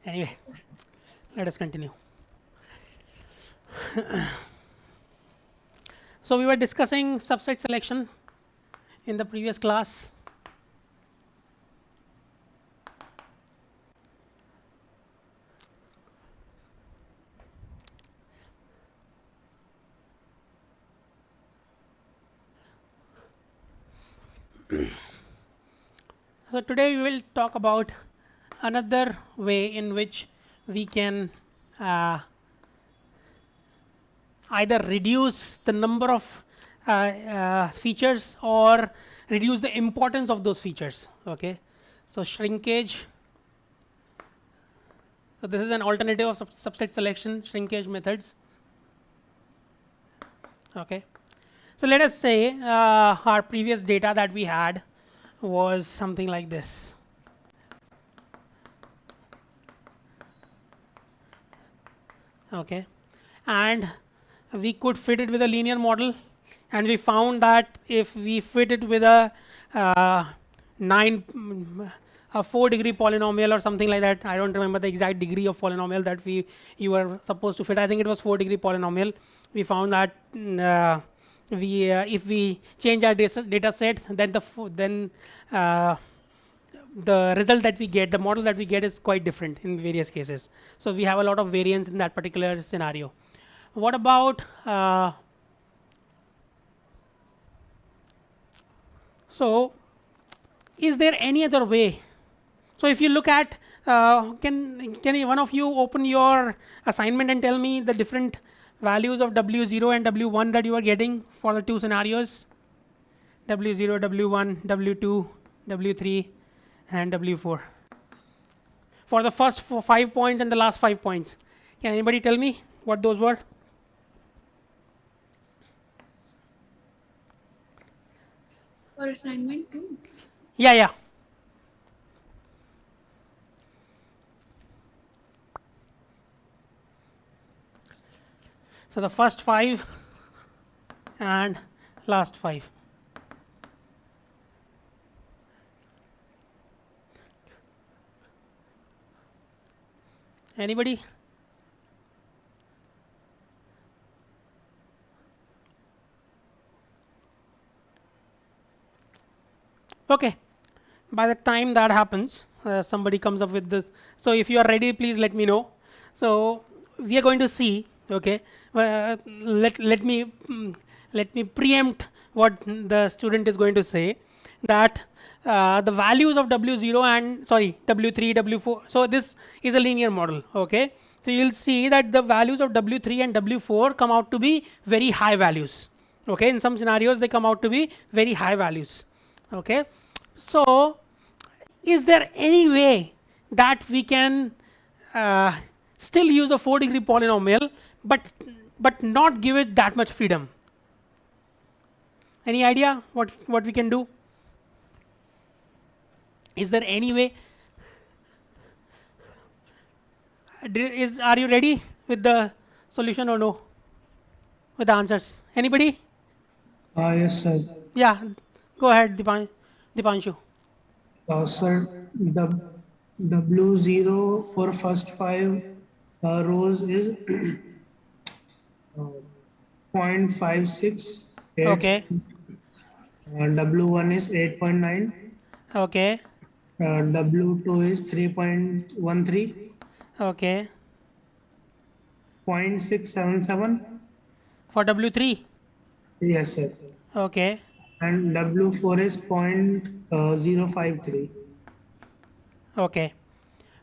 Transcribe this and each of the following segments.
Anyway, let us continue. So we were discussing substrate selection in the previous class. So today we will talk about another way in which we can uh, either reduce the number of features or reduce the importance of those features. Okay, so shrinkage. So this is an alternative of substrate selection, shrinkage methods. Okay, so let us say our previous data that we had was something like this. Okay, and we could fit it with a linear model, and we found that if we fit it with a uh, 9 a 4-degree polynomial or something like that, I don't remember the exact degree of polynomial that you were supposed to fit. I think it was 4-degree polynomial. We found that if we change our data set, then uh, the result that we get, the model that we get, is quite different in various cases. So we have a lot of variance in that particular scenario. What about so is there any other way? So if you look at can one of you open your assignment and tell me the different values of W0 and W1 that you are getting for the two scenarios? W0, W1, W2, W3, and W4 for the first 5 points and the last 5 points. Can anybody tell me what those were? For assignment 2? Yeah, yeah. So the first 5 and last 5. Anybody? Okay. By the time that happens, somebody comes up with the. So if you are ready, please let me know. So we are going to see. Okay. Let me preempt what the student is going to say. That the values of W0 and sorry W3, W4. So this is a linear model. Okay. So you'll see that the values of W3 and W4 come out to be very high values. Okay. In some scenarios, they come out to be very high values. Okay. So is there any way that we can uh, still use a 4-degree polynomial but not give it that much freedom? Any idea what we can do? Is there any way? Are you ready with the solution or no? With the answers? Anybody? Yes, sir. Yeah, go ahead, Dipanshu. Sir, the W0 for first 5 rows is 0.56. Okay, W1 is 8.9. okay, W2 is 3.13. okay. 0.677. For W3, Yes, sir. okay, And W4 is 0.053. okay.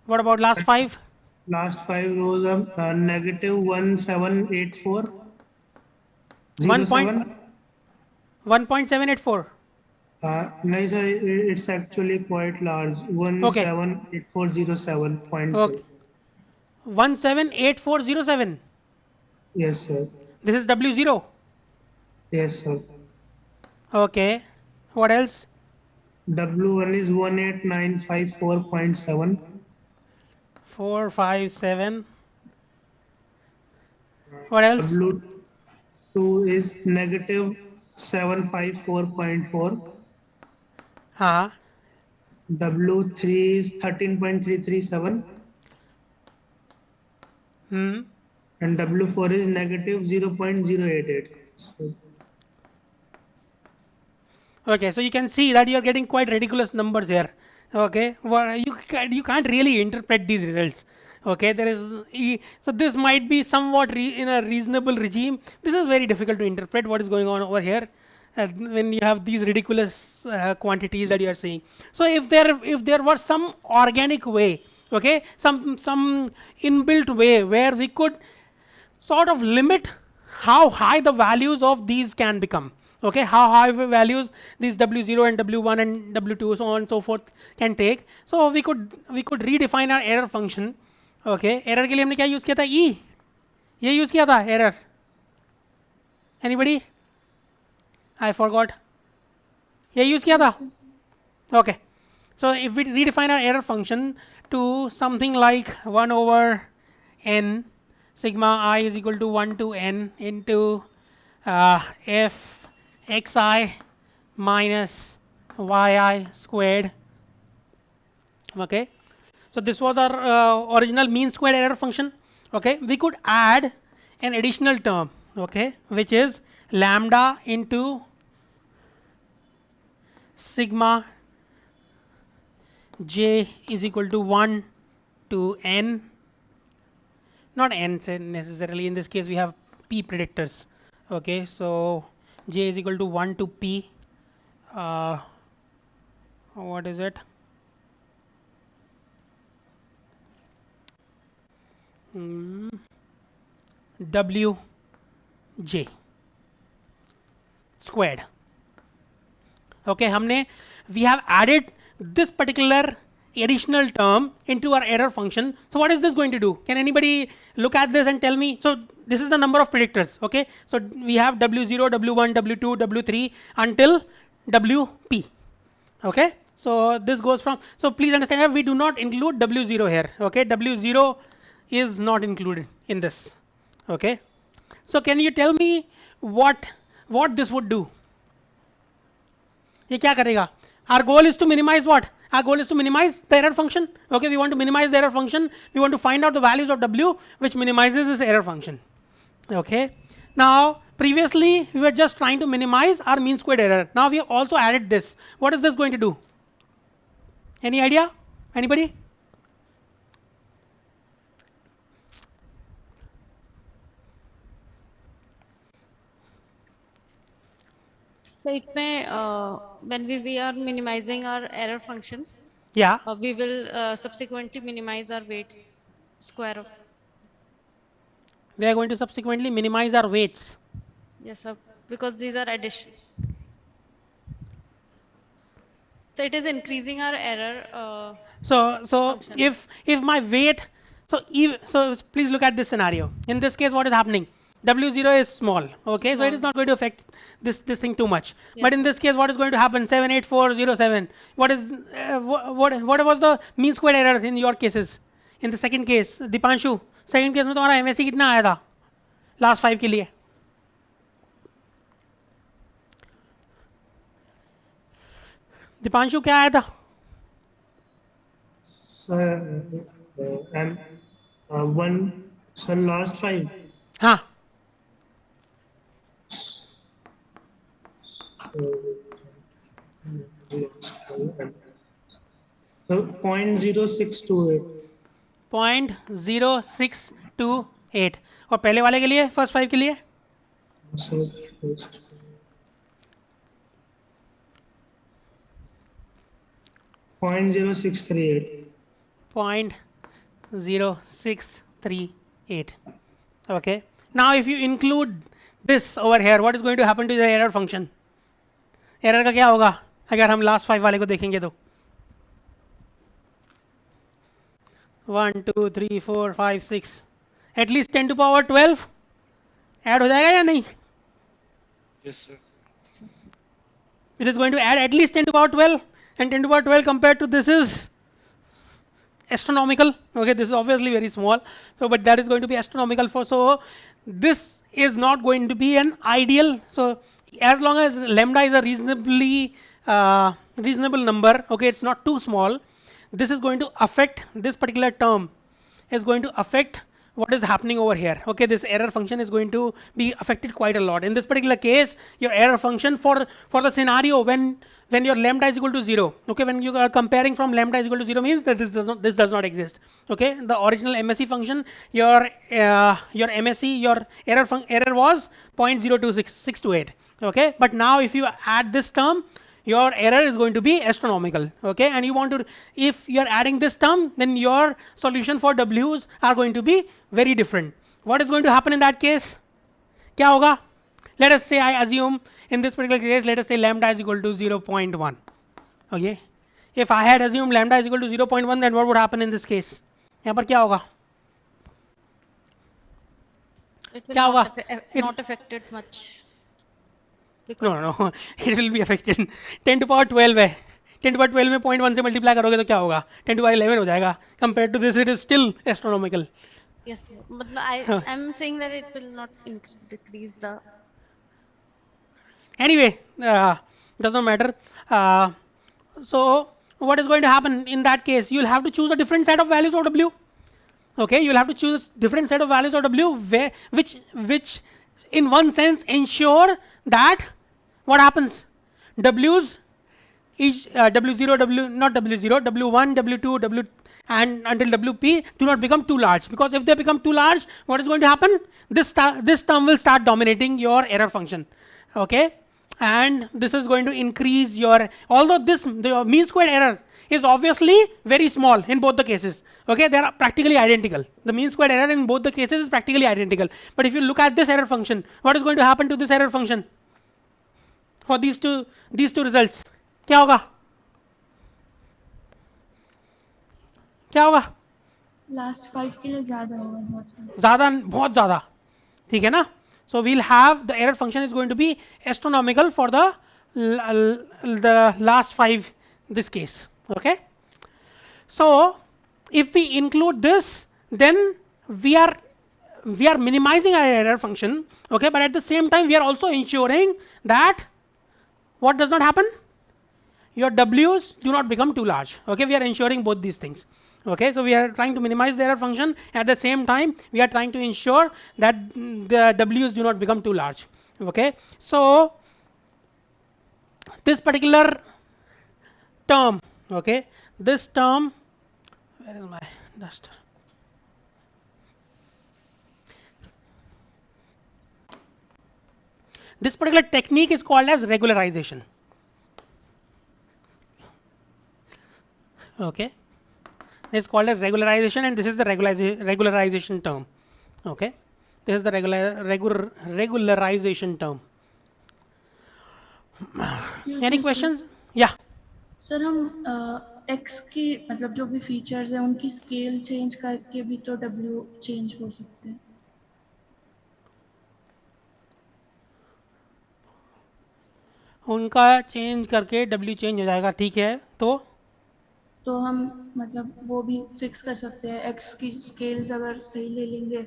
What about last 5? Last 5 rows are negative 1784. 1 point 07. 1.784. No, sir, it's actually quite large. Okay, 178407.7. okay. 178407. Yes, sir. This is W0. Yes, sir. Okay. What else? W1 is 18954.7. 457. What else? W2 is negative 754.4. Uh, W3 is 13.337. and W4 is negative 0.088. So, Okay, so you can see that you are getting quite ridiculous numbers here. Okay, well, you can't really interpret these results. Okay, so this might be somewhat in a reasonable regime. This is very difficult to interpret what is going on over here when you have these ridiculous quantities that you are seeing. So if there was some organic way, okay, some inbuilt way where we could sort of limit how high the values of these can become. Okay, how high values these W0 and W1 and W2 so on and so forth can take. So we could redefine our error function. Okay, error के लिए हमने क्या use किया था? E, ये use किया था error. Anybody? I forgot. ये use किया था? Okay. So if we redefine our error function to something like 1 over n, sigma I is equal to 1 to n into f xi minus yi squared. Okay, so this was our original mean squared error function. Okay, we could add an additional term, okay, which is lambda into sigma j is equal to 1 to n, not n necessarily, in this case we have p predictors. Okay, so j is equal to 1 to p, what is it, w j squared. Okay, we have added this particular additional term into our error function. So what is this going to do? Can anybody look at this and tell me? So this is the number of predictors. Okay, so we have W0, W1, W2, W3 until WP. Okay, so this goes from, so please understand that we do not include W0 here. Okay, W0 is not included in this. Okay, so can you tell me what this would do? ये क्या करेगा? Our goal is to minimize what? Our goal is to minimize the error function. Okay, we want to minimize the error function. We want to find out the values of W which minimizes this error function. Okay, now previously we were just trying to minimize our mean squared error. Now we have also added this. What is this going to do? Any idea? Anybody? So it may, when we are minimizing our error function, Yeah. we will subsequently minimize our weights square of. We are going to subsequently minimize our weights. Yes, sir, because these are addition. So it is increasing our error. So if my weight, so please look at this scenario. In this case, what is happening? W0 is small. Okay, so it is not going to affect this thing too much. Yes. But in this case, what is going to happen? 78407. What is what was the mean squared error in your cases? In the second case, Dipanshu, second case में तुम्हारा MSE कितना आया था? Last 5 के लिए. दीपांशु क्या आया था? and one, so last 5. हाँ. So 0.0628. 0.0628. और पहले वाले के लिए, फर्स्ट 5 के लिए? So 0.0638. 0.0638. Okay, now if you include this over here, what is going to happen to the error function? Error का क्या होगा अगर हम last 5 वाले को देखेंगे तो? 1 2 3 4 5 6 at least 10 to power 12 add हो जाएगा या नहीं? Yes, sir. It is going to add at least 10 to power 12, and 10 to power 12 compared to this is astronomical. Okay, this is obviously very small, so but that is going to be astronomical for, so this is not going to be an ideal. So as long as lambda is a reasonably reasonable number, okay, it's not too small, this is going to affect, this particular term is going to affect what is happening over here. Okay, this error function is going to be affected quite a lot. In this particular case, your error function for the scenario when your lambda is equal to 0, okay, when you are comparing from lambda is equal to 0 means that this does not exist. Okay, the original MSE function, your MSE, your error was 0.026628. Okay, but now if you add this term, your error is going to be astronomical. Okay, and you want to, if you are adding this term, then your solution for W's are going to be very different. What is going to happen in that case? क्या होगा? Let us say I assume in this particular case, let us say lambda is equal to 0.1. Okay, if I had assumed lambda is equal to 0.1, then what would happen in this case? यहाँ पर क्या होगा? It will क्या होगा? not affected much. No, it will be affected. 10 to power 12 है. 10 to power 12 में 0.1 से multiply करोगे तो क्या होगा? 10 to power 11 हो जाएगा. Compared to this, it is still astronomical. Yes, but I'm saying that it will not decrease the. Anyway, doesn't matter. So what is going to happen in that case? You'll have to choose a different set of values of W. Okay, you'll have to choose different set of values of W, which in one sense ensure that what happens? W's each W0, not W0, W1, W2, W and until WP do not become too large, because if they become too large, what is going to happen? This term will start dominating your error function. Okay, and this is going to increase your, although the mean squared error is obviously very small in both the cases. Okay, they are practically identical. The mean squared error in both the cases is practically identical. But if you look at this error function, what is going to happen to this error function for these two results? क्या होगा? क्या होगा? Last 5 के लिए ज़्यादा होगा, बहुत ज़्यादा, ठीक है ना? So we'll have the error function is going to be astronomical for the last 5 this case. Okay, so if we include this, then we are minimizing our error function. Okay, but at the same time we are also ensuring that what does not happen? Your W's do not become too large. Okay, we are ensuring both these things. Okay, so we are trying to minimize the error function, at the same time we are trying to ensure that the W's do not become too large. Okay, so this particular term, okay, this term, where is my duster? This particular technique is called as regularization. Okay, this is called as regularization, and this is the regularization term. Okay, this is the regularization term. Any questions? Yeah. Sir हम x की मतलब जो भी features है उनकी scale change करके भी तो w चेंज हो सकते हैं. उनका चेंज करके W चेंज हो जाएगा, ठीक है, तो हम मतलब वो भी फिक्स कर सकते हैं. x की स्केल्स अगर सही ले लेंगे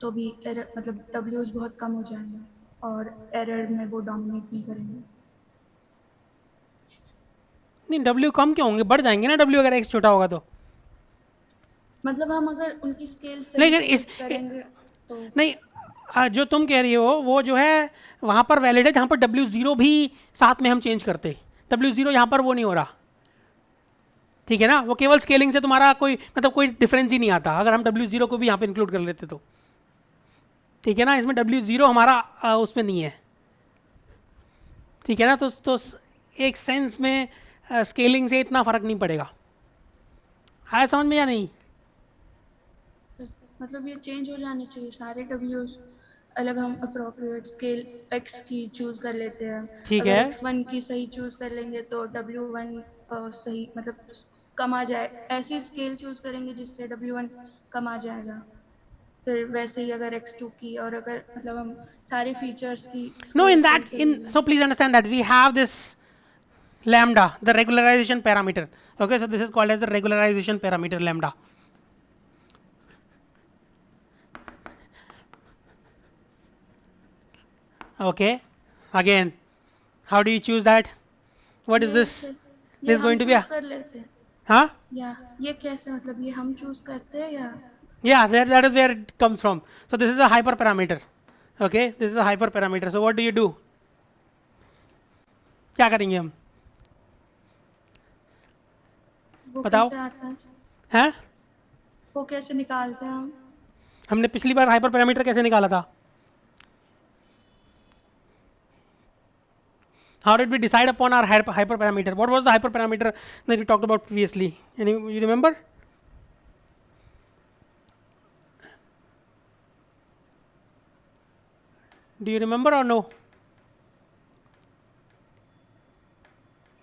तो भी एरर मतलब w's बहुत कम हो जाएंगे और एरर में वो डोमिनेट नहीं करेंगे. नहीं, W कम क्यों होंगे? बढ़ जाएंगे ना W अगर x छोटा होगा तो. मतलब हम अगर उनकी स्केल लेकिन सही करेंगे तो नहीं, जो तुम कह रही हो वो जो है वहाँ पर वैलिड है जहाँ पर W0 भी साथ में हम चेंज करते. W0 यहाँ पर वो नहीं हो रहा, ठीक है ना? वो केवल स्केलिंग से तुम्हारा कोई मतलब कोई डिफरेंस ही नहीं आता अगर हम W0 को भी यहाँ पे इंक्लूड कर लेते तो, ठीक है ना? इसमें W0 हमारा उसमें नहीं है, ठीक है ना? तो एक सेंस में स्केलिंग से इतना फर्क नहीं पड़ेगा. आया समझ में या नहीं? मतलब ये चेंज हो जाने चाहिए सारे w's अलग. हम अप्रोप्रिएट स्केल x की चूज कर लेते हैं, ठीक है. x1 की सही चूज कर लेंगे तो w1 सही मतलब कम आ जाए. ऐसी स्केल चूज करेंगे जिससे w1 कम आ जाएगा. फिर वैसे ही अगर x2 की और अगर मतलब हम सारे फीचर्स की No, so please understand that we have this lambda, the regularization parameter. Okay, so this is called as the regularization parameter lambda. Okay, again, how do you choose that? What is this? This is going to be a, कर लेते हैं. huh? या ये कैसे मतलब ये हम choose करते हैं या Yeah, that is where it comes from. So this is a hyperparameter. Okay, this is a hyperparameter. So what do? क्या करेंगे हम? वो बताओ. कैसे आता है? हैं? वो कैसे निकालते हैं हम? हमने पिछली बार hyperparameter कैसे निकाला था? How did we decide upon our hyperparameter? What was the hyperparameter that we talked about previously? You remember? Do you remember or no?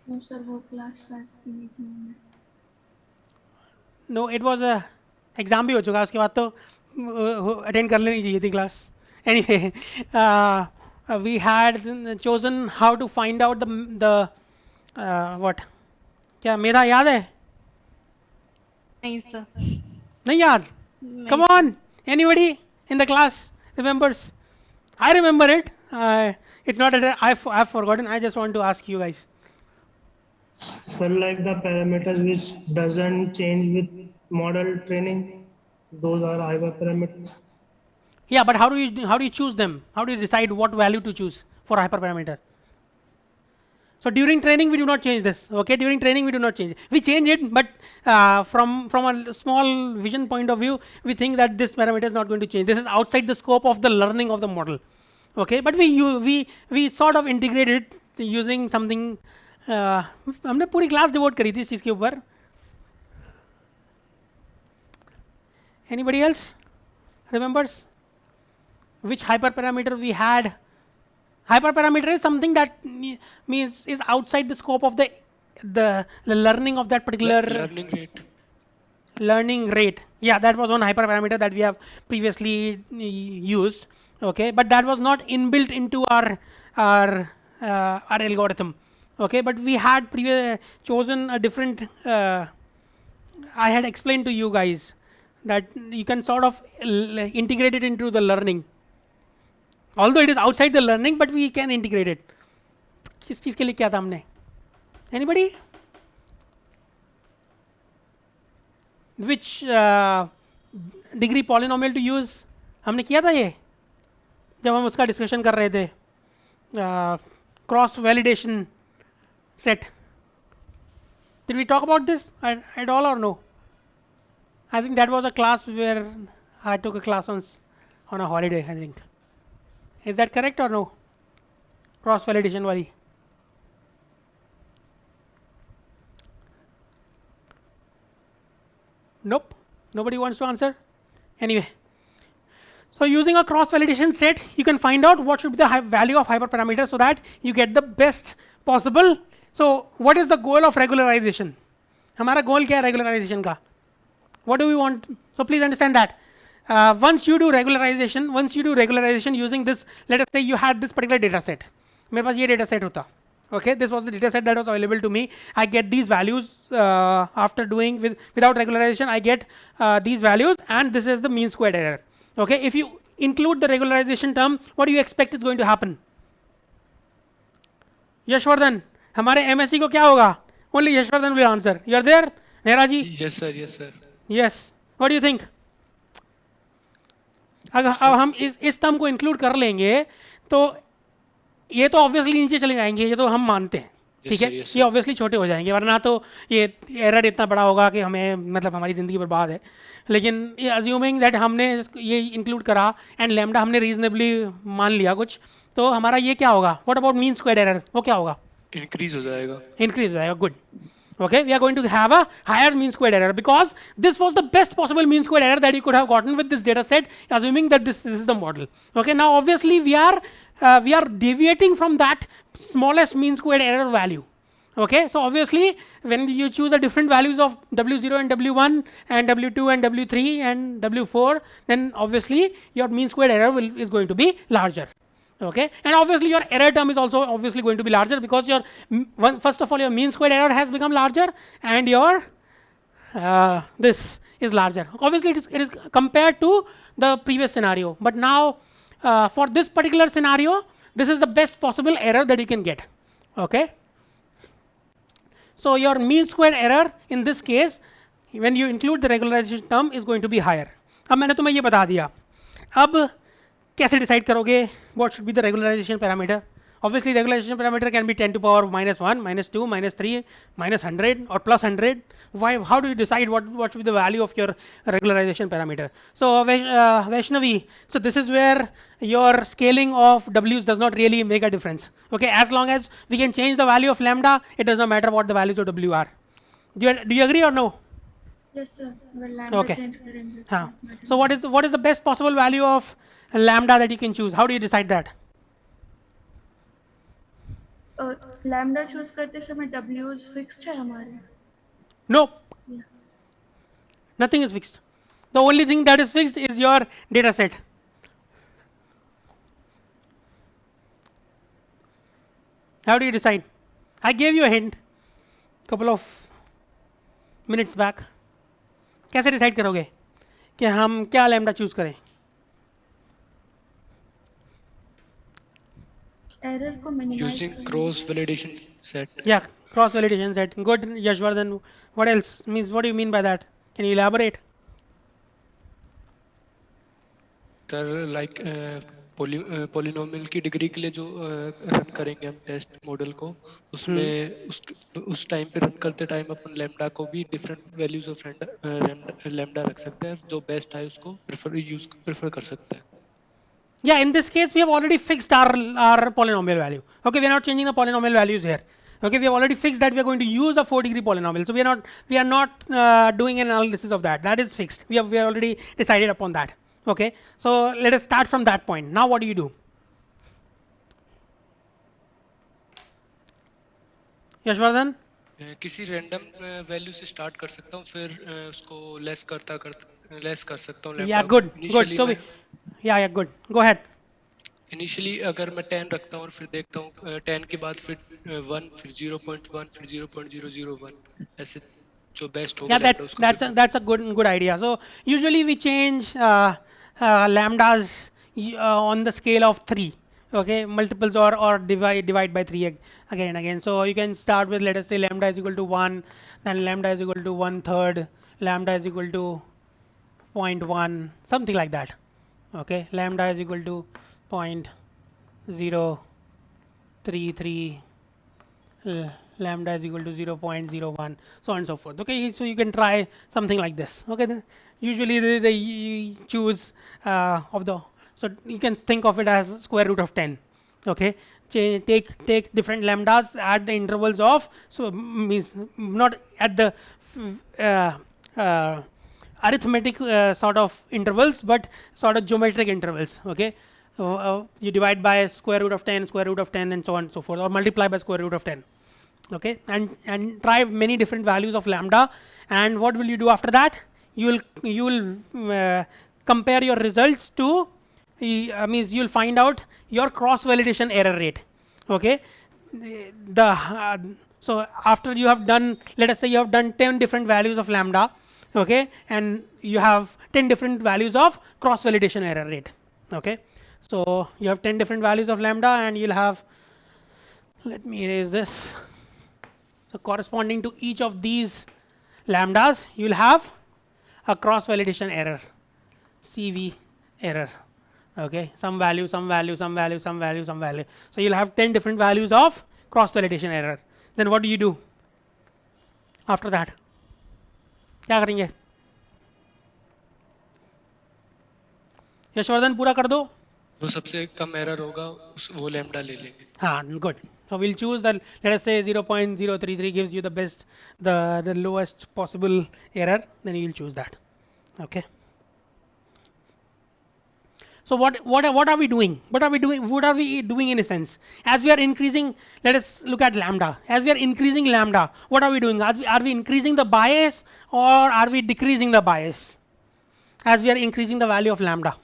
No sir, वो क्लास स्टार्ट नहीं की हमने. No, it was a exam भी हो चुका, उसके बाद तो अटेंड कर लेनी चाहिए थी class. Anyway, we had chosen how to find out the what? क्या मेरा याद है? नहीं सर. नहीं याद? Come on, anybody in the class remembers? I remember it. It's not that I've forgotten. I just want to ask you guys. So like the parameters which doesn't change with model training, those are hyperparameters. Yeah, but how do you choose them? How do you decide what value to choose for a hyperparameter? So during training we do not change this. Okay, during training we do not change it. We change it, but from a small vision point of view, we think that this parameter is not going to change. This is outside the scope of the learning of the model. Okay, but we sort of integrate it using something. हमने पूरी class devote करी थी इस चीज़ के ऊपर. Anybody else remembers which hyperparameter we had? Hyperparameter is something that means is outside the scope of the learning of that particular Learning rate. Yeah, that was one hyperparameter that we have previously used. Okay, but that was not inbuilt into our algorithm. Okay, but we had chosen a different. I had explained to you guys that you can sort of integrate it into the learning. Although it is outside the learning, but we can integrate it. किस चीज़ के लिए किया था हमने? Anybody? Which degree polynomial to use? हमने किया था ये जब हम उसका डिस्कशन कर रहे थे. Cross validation set. Did we talk about this at all or no? I think that was a class where I took a class on a holiday, I think. Is that correct or no? Cross validation wali. Nope. Nobody wants to answer? Anyway. So using a cross validation set, you can find out what should be the value of hyperparameter so that you get the best possible. So what is the goal of regularization? हमारा goal क्या है regularization का? What do we want? So please understand that. Once you do regularization using this, let us say you had this particular data set. मेरे पास ये data set होता. Okay, this was the data set that was available to me. I get these values after doing without regularization. I get these values, and this is the mean squared error. Okay, if you include the regularization term, what do you expect is going to happen? Yashwardhan, हमारे MSc को क्या होगा? Only Yashwardhan will answer. You are there, Nehraji? Yes, sir. Yes, sir. Yes. What do you think? अगर अब हम इस term को include कर लेंगे तो ये तो ऑब्वियसली नीचे चले जाएंगे, ये तो हम मानते हैं. ठीक है, ये ऑब्वियसली छोटे हो जाएंगे, वरना तो ये एरर इतना बड़ा होगा कि हमें मतलब हमारी ज़िंदगी बर्बाद है. लेकिन ये अज्यूमिंग दैट हमने ये इंक्लूड करा एंड लैम्डा हमने रीजनेबली मान लिया कुछ, तो हमारा ये क्या होगा? What about mean squared error? वो क्या होगा? इंक्रीज हो जाएगा. Increase हो जाएगा. Good. Okay, we are going to have a higher mean squared error because this was the best possible mean squared error that you could have gotten with this data set, assuming that this is the model. Okay, now obviously we are deviating from that smallest mean squared error value. Okay, so obviously when you choose the different values of W0 and W1 and W2 and W3 and W4, then obviously your mean squared error is going to be larger. Okay, and obviously your error term is also obviously going to be larger because your first of all your mean squared error has become larger and your this is larger. Obviously it is compared to the previous scenario, but now for this particular scenario this is the best possible error that you can get. Okay, so your mean squared error in this case when you include the regularization term is going to be higher. अब मैंने तुम्हें ये बता दिया, अब कैसे decide करोगे what should be the regularization parameter? Obviously, regularization parameter can be 10 to power minus 1, minus 2, minus 3, minus 100 or plus 100. Why? How do you decide what should be the value of your regularization parameter? So, Vaishnavi, so this is where your scaling of W's does not really make a difference. Okay, as long as we can change the value of lambda, it does not matter what the values of W are. Do you agree or no? Yes sir, well lambda Okay. change करेंगे हाँ. So what is the best possible value of lambda that you can choose? How do you decide that? और lambda choose करते समय W's fixed है हमारे? No, Yeah. nothing is fixed. The only thing that is fixed is your data set. How do you decide? I gave you a hint couple of minutes back. कैसे decide करोगे कि हम क्या lambda choose करें? Error को minimise Using cross validation set. Yeah, cross validation set. Good, Yashvardhan. What else? Means what do you mean by that? Can you elaborate? Sir like polynomial की degree के लिए जो रन करेंगे हम test model को, उसमें उस टाइम पे रन करते टाइम अपन लैम्डा को भी डिफरेंट वैल्यूज ऑफ लैम्डा रख सकते हैं, जो बेस्ट है उसको प्रेफर कर सकते हैं. Yeah, in this case, we have already fixed our polynomial value. Okay, we are not changing the polynomial values here. Okay, we have already fixed that we are going to use a 4-degree polynomial. So we are not doing an analysis of that. That is fixed. We have already decided upon that. Okay, so let us start from that point. Now, what do you do? Yashvardhan? किसी random value से start कर सकता हूँ, फिर उसको less कर सकता हूँ Yeah, good. Good. So, yeah, good. Go ahead. Initially अगर मैं 10 रखता हूँ और फिर देखता हूँ 10 के बाद फिर 1, फिर 0.1, फिर 0.001, ऐसे जो बेस्ट होगा. Yeah, that's a good idea. So usually we change lambdas on the scale of 3. Okay, multiples or divide by 3 again and again. So you can start with, let us say, lambda is equal to 1, then lambda is equal to 1/3, lambda is equal to 0.1, something like that. Okay, lambda is equal to 0.033, lambda is equal to 0.01, so on and so forth. Okay, so you can try something like this. Okay, then usually they choose so you can think of it as square root of 10. Okay, take different lambdas at the intervals of, so means not at the arithmetic sort of intervals, but sort of geometric intervals. Okay, you divide by square root of 10, and so on and so forth, or multiply by square root of 10. Okay, and try many different values of lambda. And what will you do after that? You will compare your results to means you'll find out your cross validation error rate. Okay, so after you have done, let us say you have done 10 different values of lambda. Okay, and you have 10 different values of cross validation error rate. Okay, so you have 10 different values of lambda, and you'll have, let me erase this. So corresponding to each of these lambdas, you'll have a cross validation error, CV error. Okay, some value, some value, some value, some value, some value. So you'll have 10 different values of cross validation error. Then what do you do after that? क्या करेंगे? यशवर्धन पूरा कर दो. वो सबसे कम error होगा वो lambda ले लेंगे. हाँ, good. So we'll choose that. Let us say 0.033 gives you the best, the lowest possible error. Then you will choose that. Okay. So what are we doing? What are we doing in a sense? As we are increasing, let us look at lambda. As we are increasing lambda, what are we doing? Are we increasing the bias or are we decreasing the bias? As we are increasing the value of lambda.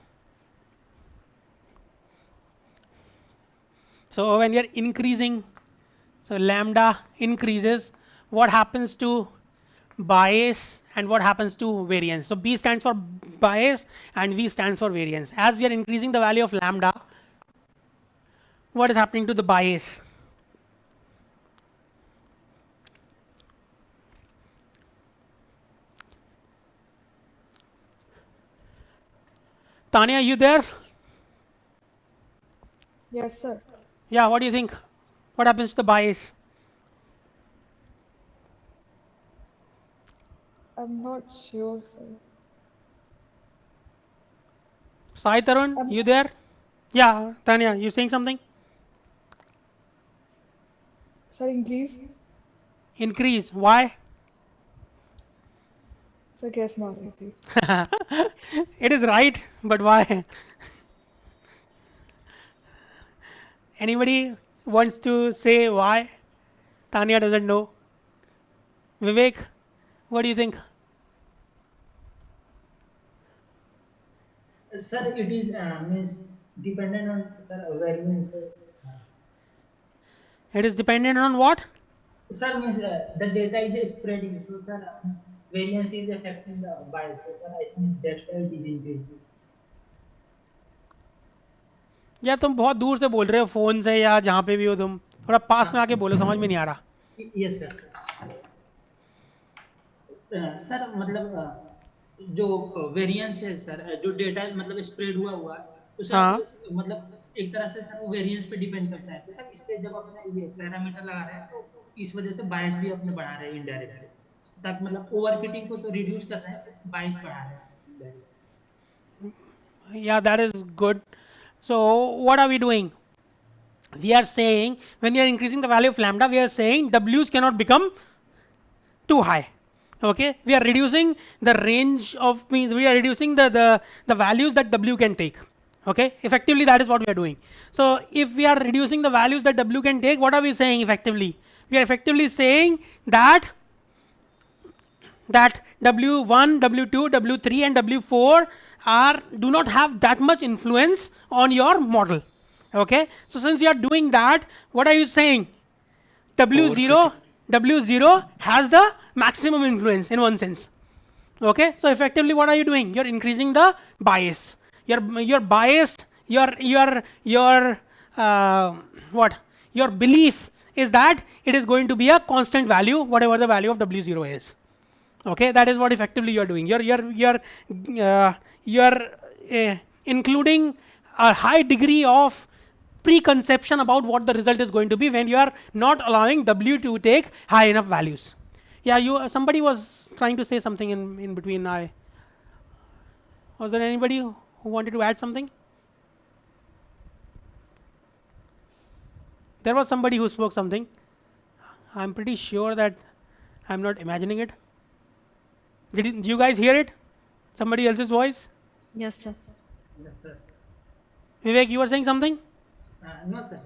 So when we are increasing, so lambda increases, what happens to bias and what happens to variance? So B stands for bias and V stands for variance. As we are increasing the value of lambda, what is happening to the bias? Tanya, you there? Yes, sir. Yeah, what do you think? What happens to the bias? I'm not sure, sir. Sai Tarun, you there? Yeah, Tanya, you saying something? Sir, increase. Increase. Why? Sir, guess मार रही थी. It is right, but why? Anybody wants to say why? Tanya doesn't know. Vivek, what do you think? Sir, it is means dependent on sir variance. It is dependent on what? Sir means the data is spreading. So sir, variance is affecting the bias. So, sir, I think that's why it is increasing. या तुम बहुत दूर से बोल रहे हो phone से या जहाँ पे भी हो तुम थोड़ा पास में आके बोलो समझ में नहीं आ रहा. Yes sir. सर मतलब जो वेरिएंस है सर जो डेटा मतलब स्प्रेड हुआ है तो सर हाँ. मतलब एक तरह से सर वो वेरिएंस पे डिपेंड करता है तो सर इस पे जब अपने ये पैरामीटर लगा रहे हैं तो इस वजह से बायस भी अपने बढ़ा रहे हैं इनडायरेक्टली ताकि मतलब ओवरफिटिंग को तो रिड्यूस कर रहे हैं बायस बढ़ा रहे हैं. Yeah, that is good. So what are we doing? We are saying when we are increasing the value of lambda, we are saying W's cannot become too high. Okay, we are reducing the range of means we are reducing the values that W can take. Okay, effectively that is what we are doing. So if we are reducing the values that W can take, what are we saying effectively? We are effectively saying that W1, W2, W3 and W4 do not have that much influence on your model. Okay, so since you are doing that, what are you saying? W0 has the maximum influence in one sense. Okay, so effectively what are you doing? You're increasing the bias. You're biased. Your what? Your belief is that it is going to be a constant value, whatever the value of W0 is. Okay, that is what effectively you are doing. You're including a high degree of preconception about what the result is going to be when you are not allowing W to take high enough values. Yeah, somebody was trying to say something in between. Was there anybody who wanted to add something? There was somebody who spoke something. I'm pretty sure that I'm not imagining it. Did you guys hear it? Somebody else's voice? Yes, sir. Yes sir. Vivek, you were saying something? No sir.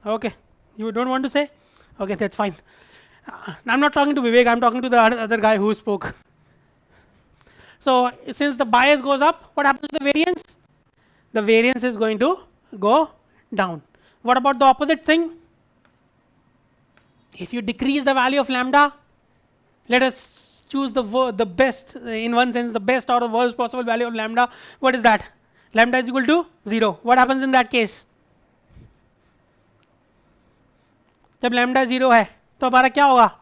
Okay, you don't want to say? Okay, that's fine. I'm not talking to Vivek, I'm talking to the other guy who spoke. So since the bias goes up, what happens to the variance? The variance is going to go down. What about the opposite thing? If you decrease the value of lambda, let us choose the best, in one sense, the best or the worst possible value of lambda. What is that? Lambda is equal to 0. What happens in that case? जब lambda 0 है तो हमारा क्या होगा?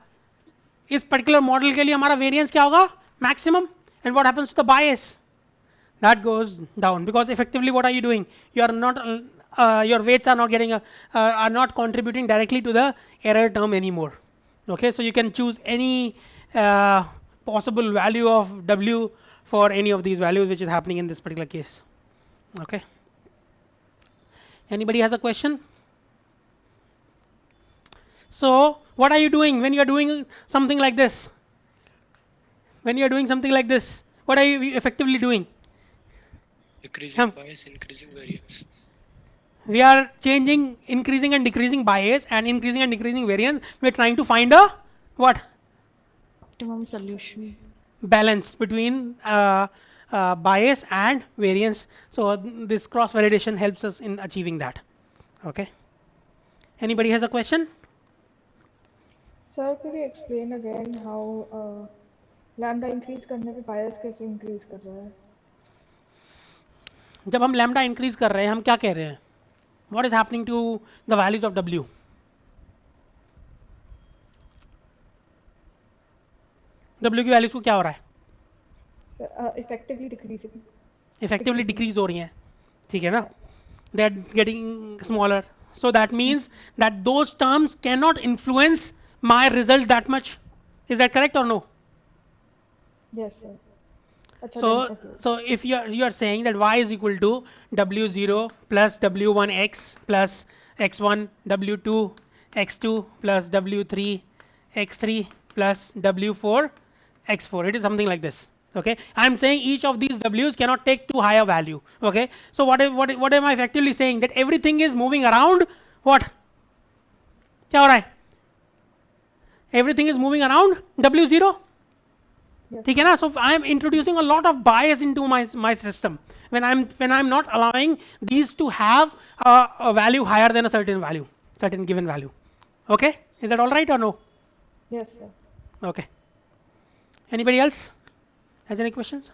इस particular model के लिए हमारा वेरिएंस क्या होगा? Maximum. And what happens to the bias? That goes down because effectively what are you doing? You are not your weights are not getting are not contributing directly to the error term anymore. Okay, so you can choose any possible value of W for any of these values which is happening in this particular case. Okay, anybody has a question? So what are you doing when you are doing something like this? When you are doing something like this, what are you effectively doing? Decreasing bias, increasing variance. We are changing, increasing and decreasing bias and increasing and decreasing variance. We are trying to find a what? Optimum solution. Balance between bias and variance. So this cross validation helps us in achieving that. Okay. Anybody has a question? Sir, could you explain again how lambda increase करने पे bias कैसे increase कर रहा है? जब हम lambda increase कर रहे हैं हम क्या कह रहे हैं? What is happening to the values of W? W की वैल्यूज को क्या हो रहा है? Sir, effectively decreasing. effectively decrease हो रही हैं, ठीक है ना, they are getting smaller. So that means that those terms cannot influence my result that much. Is that correct or no? Yes, sir. अच्छा, So, then, okay. so if you are saying that y is equal to w0 plus w1 x plus x1 w2 x2 plus w3 x3 plus w4 x4, it is something like this. Okay, I am saying each of these w's cannot take too high a value. Okay, so what am I effectively saying? That everything is moving around what? क्या हो रहा है? Everything is moving around w0. Yes. ठीक है ना? So I am introducing a lot of bias into my system when I'm not allowing these to have a value higher than a certain given value. Okay, is that all right or no? Yes, sir. Okay. Anybody else has any questions?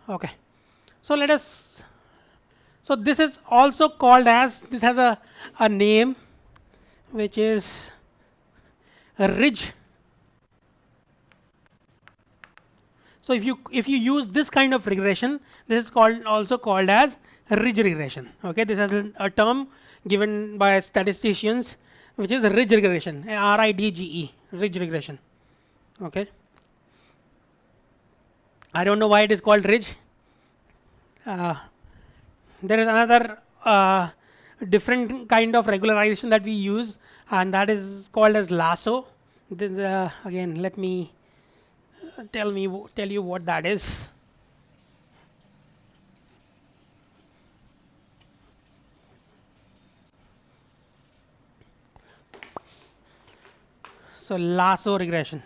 Okay, so let us. So this is also called as, this has a name which is ridge. So if you use this kind of regression, this is also called as ridge regression. Okay, this is a term given by statisticians, which is ridge regression, RIDGE, ridge regression. Okay, I don't know why it is called ridge. There is another different kind of regularization that we use, and that is called as lasso. Again, let me tell you what that is. So lasso regression.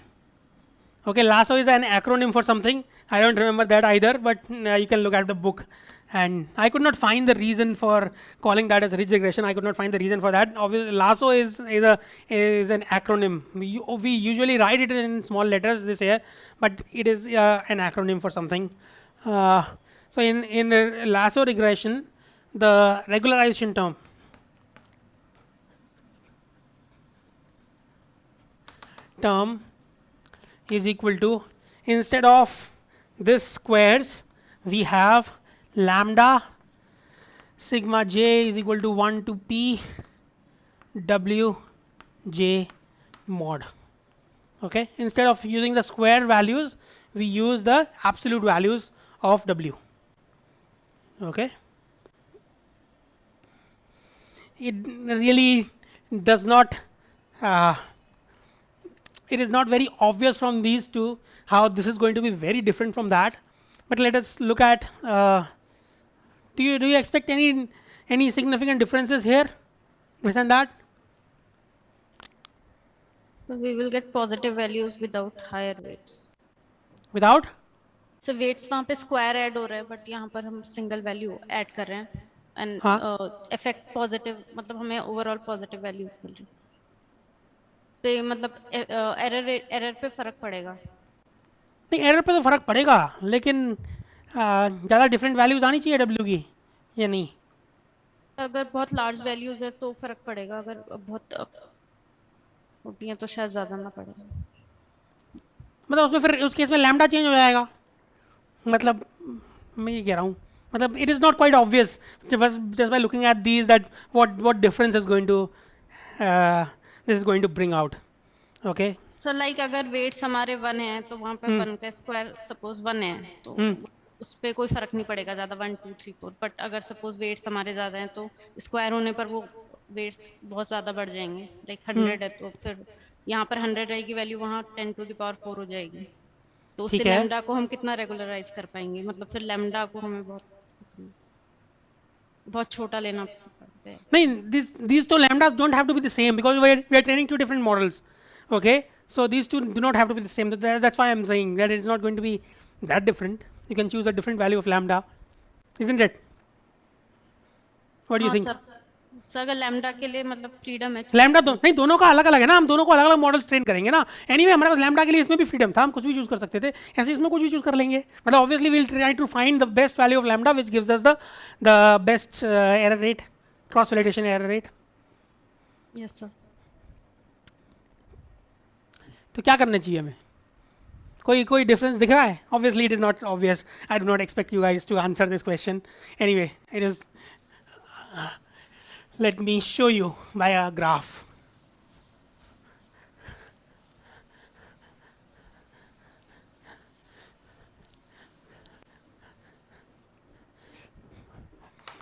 Okay, lasso is an acronym for something. I don't remember that either, but you can look at the book. And I could not find the reason for calling that as ridge regression. I could not find the reason for that. Obviously, lasso is an acronym. We usually write it in small letters this here, but it is an acronym for something. So in lasso regression, the regularization term is equal to, instead of this squares, we have lambda sigma j is equal to 1 to p w j mod. Okay, instead of using the square values, we use the absolute values of w. Okay, it really does not it is not very obvious from these two how this is going to be very different from that, but let us look at do you expect any significant differences here than that? So we will get positive values without higher weights. Without? So weights वहाँ पे square add हो रहा है, but यहाँ पर हम single value add कर रहे हैं, and हाँ. effect positive, मतलब हमें overall positive values मिल रही हैं. तो ये मतलब error पे फर्क पड़ेगा. नहीं, एरर पे तो फर्क पड़ेगा, लेकिन ज़्यादा डिफरेंट वैल्यूज आनी चाहिए डब्ल्यू की या नहीं? अगर बहुत लार्ज वैल्यूज है तो फर्क पड़ेगा, अगर बहुत छोटी हैं तो शायद ज़्यादा ना पड़े. मतलब उसमें फिर उस केस में लैम्डा चेंज हो जाएगा. मतलब मैं ये कह रहा हूँ, मतलब it is not quite obvious just by looking at these that what difference is going to this is going to bring out. Okay, so like अगर वेट्स हमारे 1 है तो वहाँ पे 1 का स्क्वायर सपोज 1 है तो उस पर कोई फर्क नहीं पड़ेगा ज़्यादा 1 2 3 4. बट अगर सपोज वेट्स हमारे ज़्यादा हैं तो स्क्वायर होने पर वो वेट्स बहुत ज़्यादा बढ़ जाएंगे. लाइक 100 है तो फिर यहाँ पर 100 रहेगी वैल्यू, वहाँ 10 to the power 4 हो जाएगी. तो उससे लैम्डा को हम कितना रेगुलराइज कर पाएंगे? मतलब फिर लैम्डा को हमें बहुत छोटा लेना पड़ता है. नहीं, these two lambdas don't have to be the same because we are training two different models. Okay, so these two do not have to be the same. That's why I'm saying that it's not going to be that different. You can choose a different value of lambda, isn't it? What do you think? Sir अगर lambda के लिए मतलब freedom है. Lambda नहीं, दोनों का अलग अलग है ना, हम दोनों को अलग अलग मॉडल्स ट्रेन करेंगे ना. एनीवे हमारे पास लैम्डा के लिए इसमें भी फ्रीडम था, हम कुछ भी चूज कर सकते थे, ऐसे इसमें कुछ भी चूज कर लेंगे. मतलब obviously we will try to find the best value of lambda which gives us the best error rate, cross validation error rate. Yes sir. तो क्या करना चाहिए हमें? कोई डिफरेंस दिख रहा है? Obviously it is not obvious. I do not expect you guys to answer this question. Anyway it is, let me show you by a graph.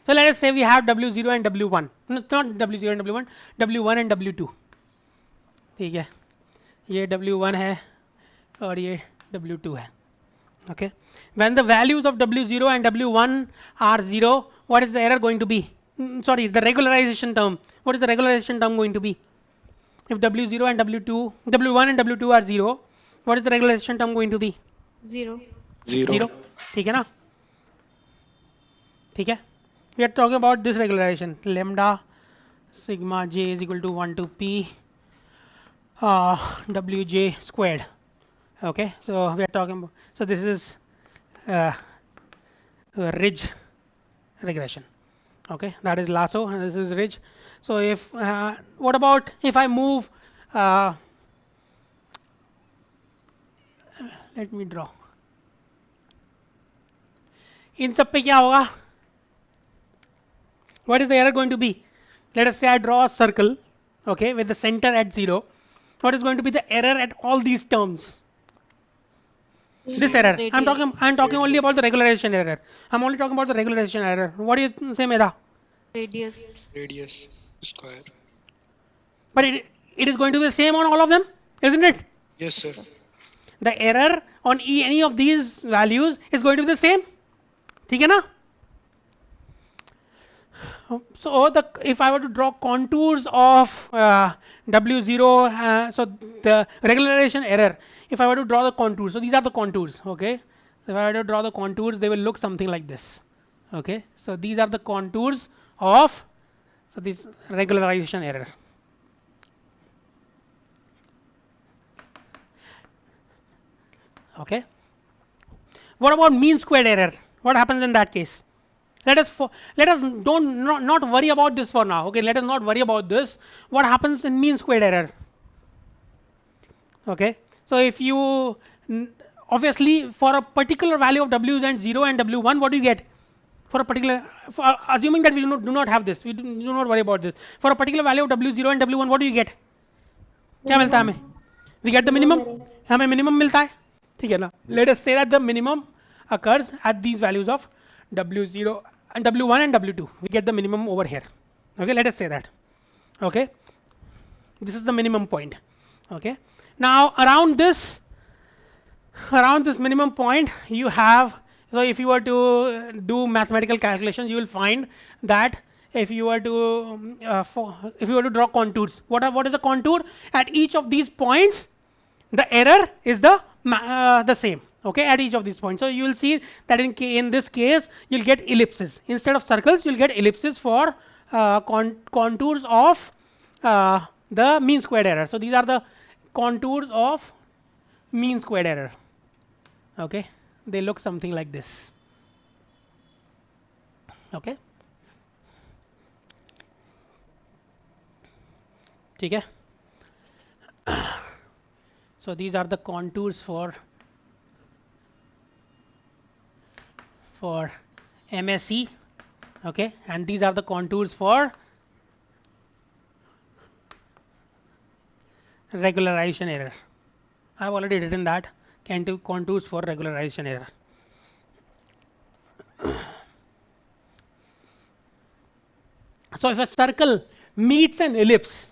So let us say we have W0 and W1. No, it's not W0 and W1, W1 and W2. ठीक है, ये W1 है और ये W2 है. Okay. When the values of W0 and W1 are 0, what is the error going to be? Sorry, the regularization term. What is the regularization term going to be? If W0 and W1 and W2 are 0, what is the regularization term going to be? 0. 0. ठीक है ना? ठीक है? We are talking about this regularization. Lambda sigma j is equal to 1 to p wj squared. Okay, so we are talking about, so this is ridge regression. Okay, that is lasso and this is ridge. So if what about if I move, let me draw. इन सब पे क्या होगा? What is the error going to be? Let us say I draw a circle, okay, with the center at 0. What is going to be the error at all these terms? This error. I'm talking only about the regularization error. I'm only talking about the regularization error. What do you say, Medha? Radius square. But it is going to be the same on all of them, isn't it? Yes, sir. The error on any of these values is going to be the same. ठीक है ना? So if I were to draw contours of W0, so the regularization error, if I were to draw the contours, so these are the contours, okay? If I were to draw the contours, they will look something like this, okay? So these are the contours of, so this regularization error. Okay. What about mean squared error? What happens in that case? Let us not worry about this for now. Okay, let us not worry about this. What happens in mean squared error? Okay, so if you obviously for a particular value of W0 and W1, what do you get? For a particular, assuming that we do not have this, we do not worry about this. For a particular value of W0 and W1, what do you get? क्या मिलता है हमें? We get the minimum. हमें minimum मिलता है. ठीक है ना? Let us say that the minimum occurs at these values of W0 and W1 and W2. We get the minimum over here. Okay, let us say that. Okay, this is the minimum point. Okay, now around this minimum point you have, so if you were to do mathematical calculations, you will find that if you were to draw contours, what is the contour at each of these points? The error is the same. Okay, at each of these points. So you will see that in this case you'll get ellipses instead of circles. You'll get ellipses for contours of the mean squared error. So these are the contours of mean squared error. Okay, they look something like this. Okay, ठीक है? So these are the contours for MSE, okay, and these are the contours for regularization error. I have already written that contours for regularization error. So if a circle meets an ellipse,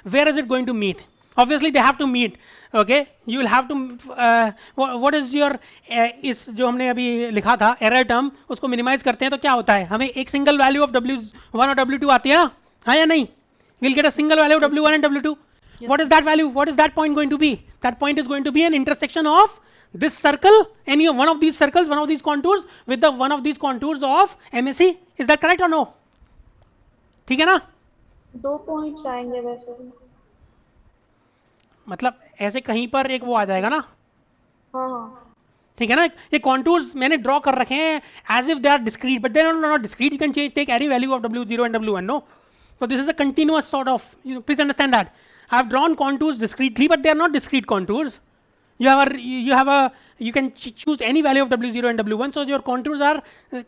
where is it going to meet? Obviously they have to meet. Okay, you will have to what is your इस जो हमने अभी लिखा था error term, उसको minimize करते हैं तो क्या होता है? हमें एक single value of W1 और W2 आती है ना? हाँ या नहीं? We'll get a single value of W1 and W2. Yes. What is that value? What is that point going to be? That point is going to be an intersection of this circle, any one of these circles, one of these contours with the one of these contours of MSE. Is that correct or no? ठीक है ना? 2 points आएंगे वैसे. मतलब ऐसे कहीं पर एक वो आ जाएगा ना? हाँ. ठीक है ना? ये contours मैंने draw कर रखे हैं as if they are discrete, but they are not discrete. You can take any value of W0 and W1. No, so this is a continuous sort of. Please understand that. I have drawn contours discretely, but they are not discrete contours. You can choose any value of W0 and W1, so your contours are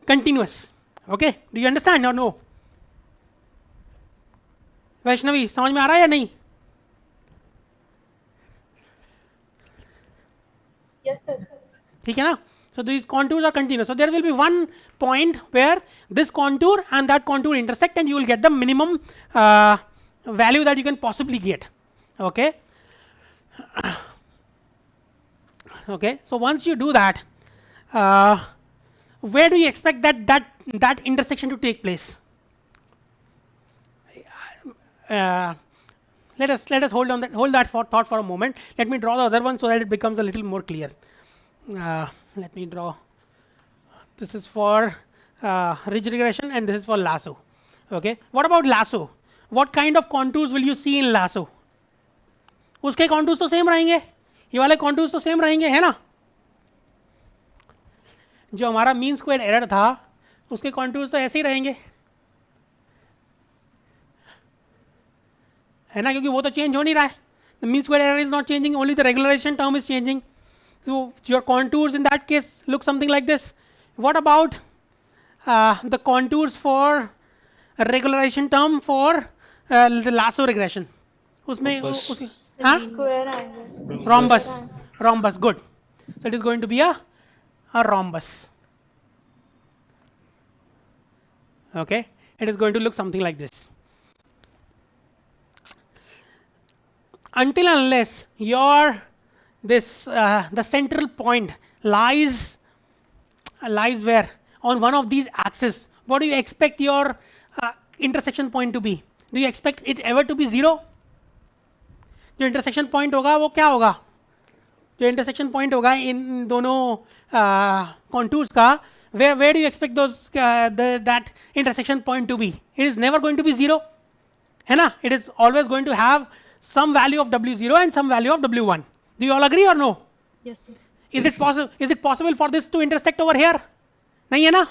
continuous. Okay, do you understand or no? Vaishnavi समझ में आ रहा है या नहीं? Yes, sir. ठीक है ना? So these contours are continuous. So there will be one point where this contour and that contour intersect, and you will get the minimum value that you can possibly get. Okay. Okay. So once you do that, where do you expect that intersection to take place? Let us hold that thought for a moment. Let me draw the other one so that it becomes a little more clear. Let me draw. This is for ridge regression and this is for lasso. Okay. What about lasso? What kind of contours will you see in lasso? उसके contours तो same रहेंगे, ये वाले contours तो same रहेंगे, है ना? जो हमारा मीन स्क्वायर एरर था उसके contours तो ऐसे ही रहेंगे, है ना? क्योंकि वो तो चेंज हो नहीं रहा है. The mean square error is not changing, only the regularization term is changing. So your contours in that case look something like this. What about the contours for a regularization term for the lasso regression? उसमें उसके हाँ? Square angle. Rhombus, good. So it is going to be a rhombus. Okay, it is going to look something like this. Until unless your the central point lies where on one of these axes, what do you expect your intersection point to be? Do you expect it ever to be 0? जो intersection point होगा वो क्या होगा? जो intersection point होगा इन दोनों contours का, where do you expect those that intersection point to be? It is never going to be 0, है ना? It is always going to have some value of W0 and some value of W1. Do you all agree or no? Yes, sir. Is it possible for this to intersect over here? नहीं है ना?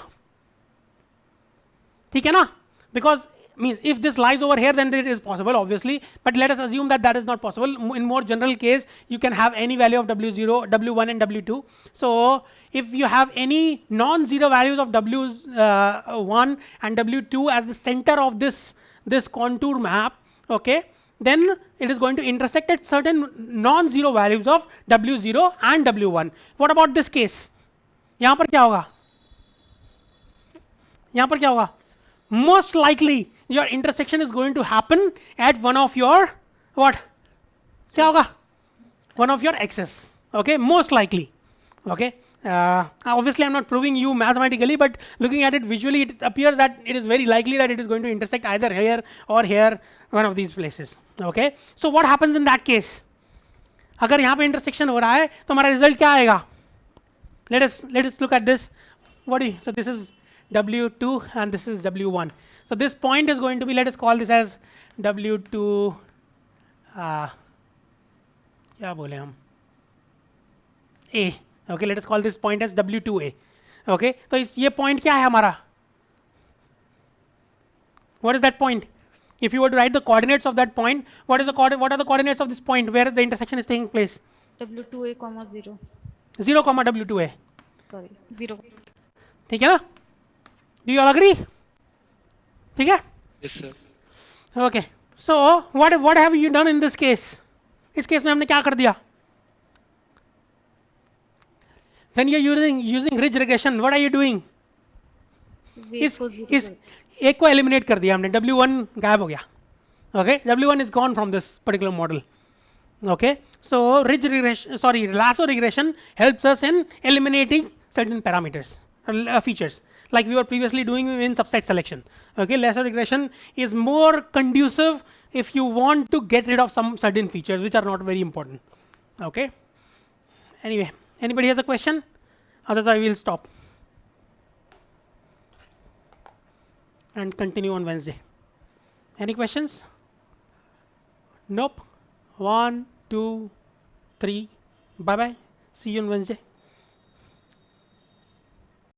ठीक है ना? Because means if this lies over here, then it is possible, obviously. But let us assume that is not possible. In more general case, you can have any value of W0, W1, and W2. So if you have any non-zero values of W1 and W2 as the center of this contour map, okay, then it is going to intersect at certain non-zero values of W0 and W1. What about this case? यहाँ पर क्या होगा? यहाँ पर क्या होगा? Most likely your intersection is going to happen at one of your what? क्या होगा? One of your axes. Okay, most likely. Okay. Obviously, I'm not proving you mathematically, but looking at it visually, it appears that it is very likely that it is going to intersect either here or here, one of these places. Okay. So what happens in that case? अगर यहाँ पे intersection हो रहा है, तो हमारा result क्या आएगा? Let us look at this. So this is W2 and this is W1. So this point is going to be, let us call this as W2. क्या बोले हम? A. Okay, let us call this point as W2A. Okay, so ये point क्या है हमारा? What is that point? If you were to write the coordinates of that point, what are the coordinates of this point where the intersection is taking place? W2A, 0. 0, W2A. Sorry, 0. ठीक है ना? Do you all agree? ठीक है? Yes, sir. Okay. So what have you done in this case? इस case में हमने क्या कर दिया? When you are using ridge regression, what are you doing? So wait for 0. इस एक को eliminate कर दिया हमने, W1 गायब हो गया. Okay, W1 is gone from this particular model. Okay, so lasso regression helps us in eliminating certain parameters, features, like we were previously doing in subset selection. Okay, lasso regression is more conducive if you want to get rid of some certain features which are not very important. Okay. Anyway, anybody has a question? Otherwise, I will stop and continue on Wednesday. Any questions? Nope. 1, 2, 3. Bye bye. See you on Wednesday.